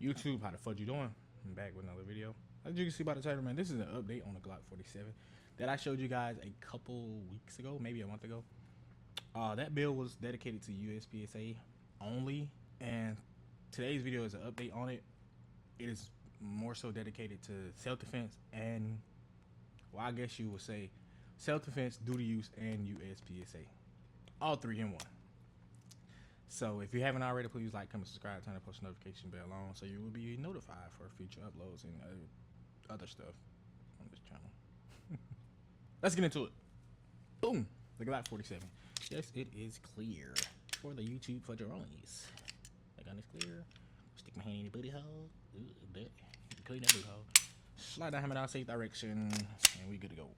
YouTube, how the fuck you doing? I'm back with another video. As you can see by the title, man, this is an update on the Glock 47 that I showed you guys a couple weeks ago, maybe a month ago. That build was dedicated to USPSA only, and today's video is an update on it. It is more so dedicated to self-defense and, well, I guess you would say self-defense, duty use, and USPSA. All three in one. So if you haven't already, please like, comment, subscribe, turn the post notification bell on so you will be notified for future uploads and other stuff on this channel. Let's get into it. Boom. The Glock 47. Yes, it is clear for the YouTube fudgeronies. The gun is clear. Stick my hand in the booty hole. Ooh, clean that booty hole. Slide that hammer down safe direction, and we good to go.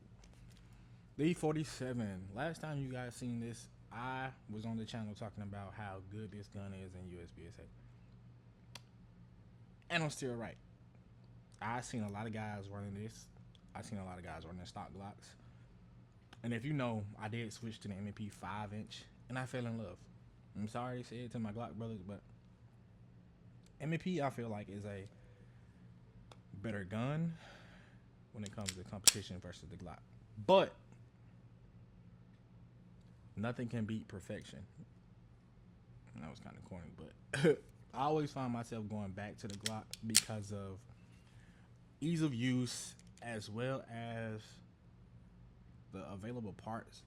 The 47. Last time you guys seen this, I was on the channel talking about how good this gun is in USPSA. And I'm still right. I've seen a lot of guys running this. I've seen a lot of guys running stock Glocks. And if you know, I did switch to the M&P 5-inch, and I fell in love. I'm sorry to say it to my Glock brothers, but M&P I feel like is a better gun when it comes to competition versus the Glock. But nothing can beat perfection. That was kind of corny, but I always find myself going back to the Glock because of ease of use as well as the available parts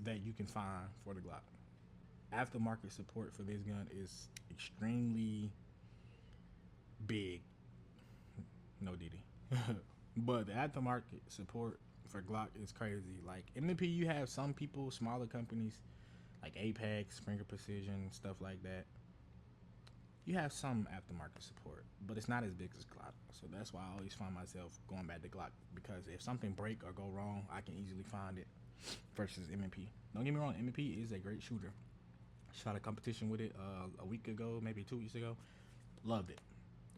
that you can find for the Glock. Aftermarket support for this gun is extremely big. No DD. But the aftermarket support for Glock is crazy. Like M&P, you have some people, smaller companies like Apex, Springer Precision, stuff like that. You have some aftermarket support, but it's not as big as Glock. So that's why I always find myself going back to Glock, because if something break or go wrong, I can easily find it versus M&P. Don't get me wrong, M&P is a great shooter. Shot a competition with it a week ago, maybe 2 weeks ago. Loved it.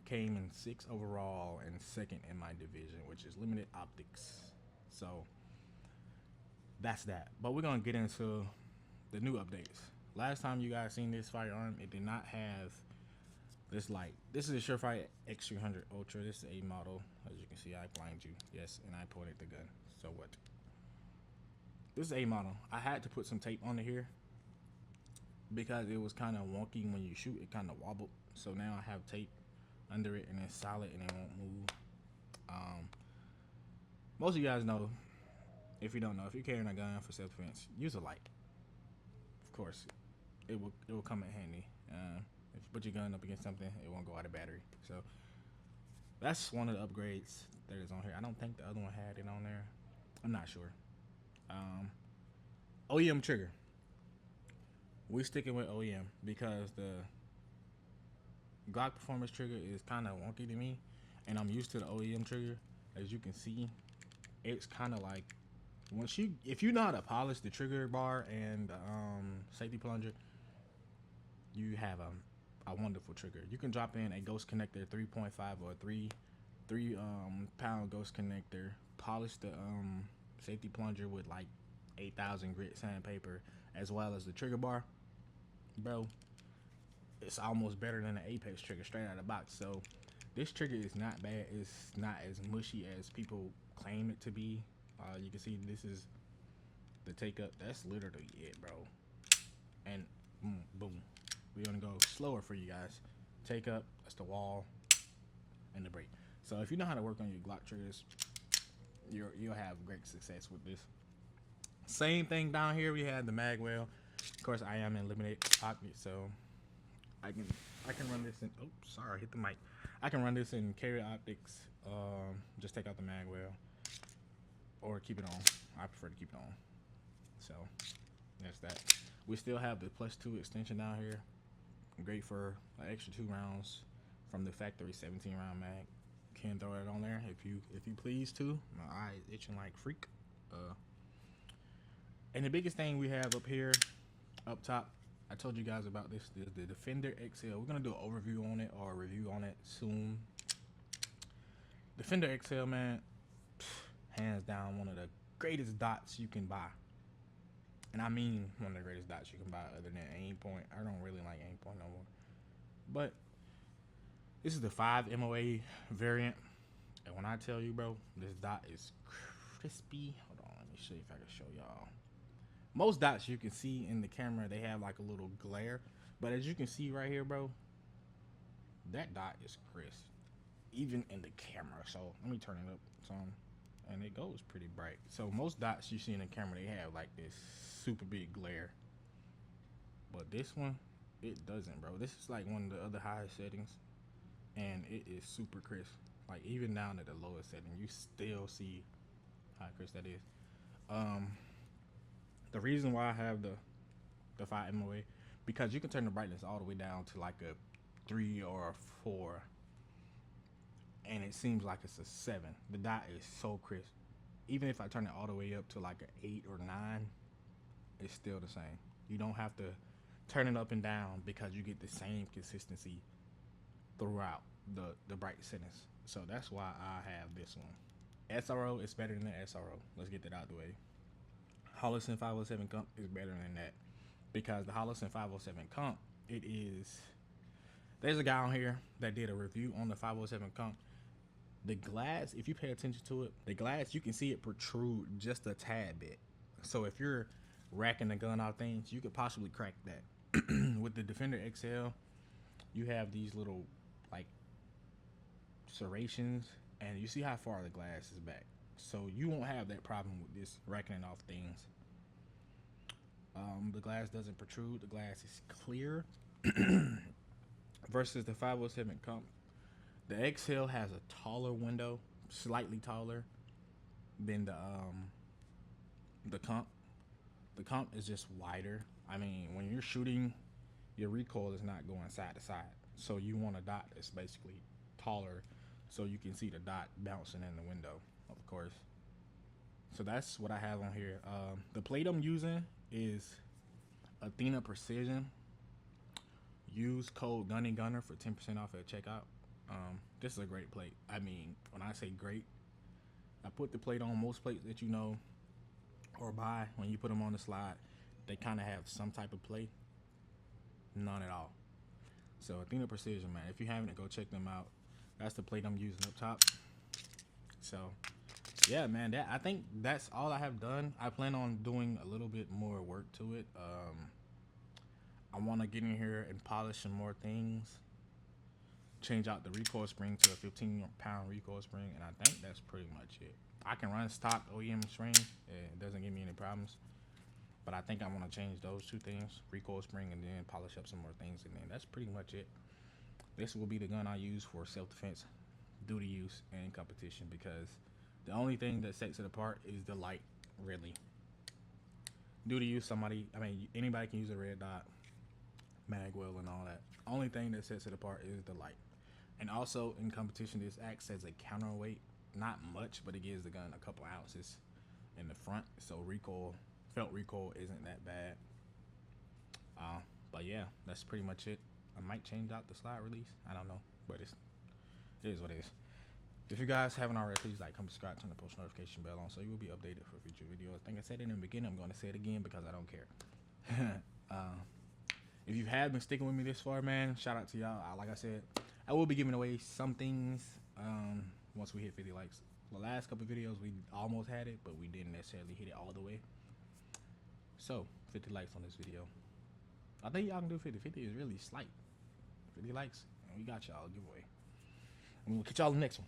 Came in 6th overall and 2nd in my division, which is limited optics. So that's that. But we're gonna get into the new updates. Last time you guys seen this firearm, it did not have this light. This is a Surefire X300 Ultra. This is a model. As you can see, I blind you. Yes, and I pointed the gun. So what? This is a model. I had to put some tape on here because it was kind of wonky when you shoot. It kind of wobbled. So now I have tape under it, and it's solid and it won't move. Most of you guys know, if you don't know, if you're carrying a gun for self-defense, use a light. Of course, it will come in handy. If you put your gun up against something, it won't go out of battery. So that's one of the upgrades that is on here. I don't think the other one had it on there. I'm not sure. OEM trigger. We sticking with OEM because the Glock performance trigger is kind of wonky to me, and I'm used to the OEM trigger. As you can see, it's kind of like if you know how to polish the trigger bar and safety plunger, you have a wonderful trigger. You can drop in a ghost connector 3.5 or 3 pound ghost connector, polish the safety plunger with like 8,000 grit sandpaper, as well as the trigger bar, bro. It's almost better than the Apex trigger straight out of the box. So this trigger is not bad. It's not as mushy as people claim it to be. You can see this is the take up. That's literally it, bro. And boom, boom. We're gonna go slower for you guys. Take up, that's the wall, and the brake. So if you know how to work on your Glock triggers, you'll have great success with this. Same thing down here. We have the mag well. Of course, I am in limited optics, so I can run this in. Oh, sorry, hit the mic. I can run this in carry optics. Just take out the mag well, or keep it on. I prefer to keep it on. So that's that. We still have the +2 extension down here. Great for an extra 2 rounds from the factory 17 round mag. Can throw it on there if you please to. My eye is itching like freak. And the biggest thing we have up here, up top, I told you guys about this, is the Defender XL. We're gonna do an overview on it or a review on it soon. Defender XL, man, hands down one of the greatest dots you can buy. And I mean one of the greatest dots you can buy other than aim point. I don't really like aim point no more. But this is the 5 MOA variant. And when I tell you, bro, this dot is crispy. Hold on, let me see if I can show y'all. Most dots you can see in the camera, they have like a little glare. But as you can see right here, bro, that dot is crisp. Even in the camera. So let me turn it up some. And it goes pretty bright. So most dots you see in the camera, they have like this super big glare. But this one, it doesn't, bro. This is like one of the other highest settings. And it is super crisp. Like even down at the lowest setting, you still see how crisp that is. The reason why I have the 5 MOA, because you can turn the brightness all the way down to like a 3 or a 4, and it seems like it's a 7. The dot is so crisp. Even if I turn it all the way up to like an 8 or 9, it's still the same. You don't have to turn it up and down because you get the same consistency throughout the bright settings. So that's why I have this one. SRO is better than the SRO. Let's get that out of the way. Holosun 507 comp is better than that, because the Holosun 507 comp, it is, there's a guy on here that did a review on the 507 comp. The glass, if you pay attention to it, the glass, you can see it protrude just a tad bit. So if you're racking the gun out things, you could possibly crack that. With the Defender XL, you have these little like serrations, and you see how far the glass is back. So you won't have that problem with this racking off things. The glass doesn't protrude. The glass is clear. Versus the 507 comp, the XL has a taller window, slightly taller than the comp. The comp is just wider. I mean, when you're shooting, your recoil is not going side to side. So you want a dot that's basically taller so you can see the dot bouncing in the window, of course. So that's what I have on here. The plate I'm using is Athena Precision. Use code GunnyGunner for 10% off at checkout. This is a great plate. I mean, when I say great, I put the plate on most plates that you know or buy. When you put them on the slide, they kind of have some type of plate. None at all. So Athena Precision, man, if you haven't, go check them out. That's the plate I'm using up top. So yeah, man, I think that's all I have done. I plan on doing a little bit more work to it. I want to get in here and polish some more things. Change out the recoil spring to a 15-pound recoil spring, and I think that's pretty much it. I can run stock OEM spring. It doesn't give me any problems. But I think I want to change those two things, recoil spring, and then polish up some more things, and then that's pretty much it. This will be the gun I use for self-defense, duty use, and competition, because the only thing that sets it apart is the light, really. Duty use, anybody can use a red dot, magwell, and all that. Only thing that sets it apart is the light. And also in competition, this acts as a counterweight. Not much, but it gives the gun a couple ounces in the front, so felt recoil isn't that bad. But yeah, that's pretty much it. I might change out the slide release. I don't know, but it is what it is. If you guys haven't already, please like, comment, subscribe, turn the post notification bell on so you will be updated for future videos. I think I said it in the beginning. I'm going to say it again because I don't care. If you have been sticking with me this far, man, shout out to y'all. Like I said, I will be giving away some things once we hit 50 likes. The last couple videos, we almost had it, but we didn't necessarily hit it all the way. So, 50 likes on this video. I think y'all can do 50. 50 is really slight. 50 likes, and we got y'all a giveaway. And we'll catch y'all in the next one.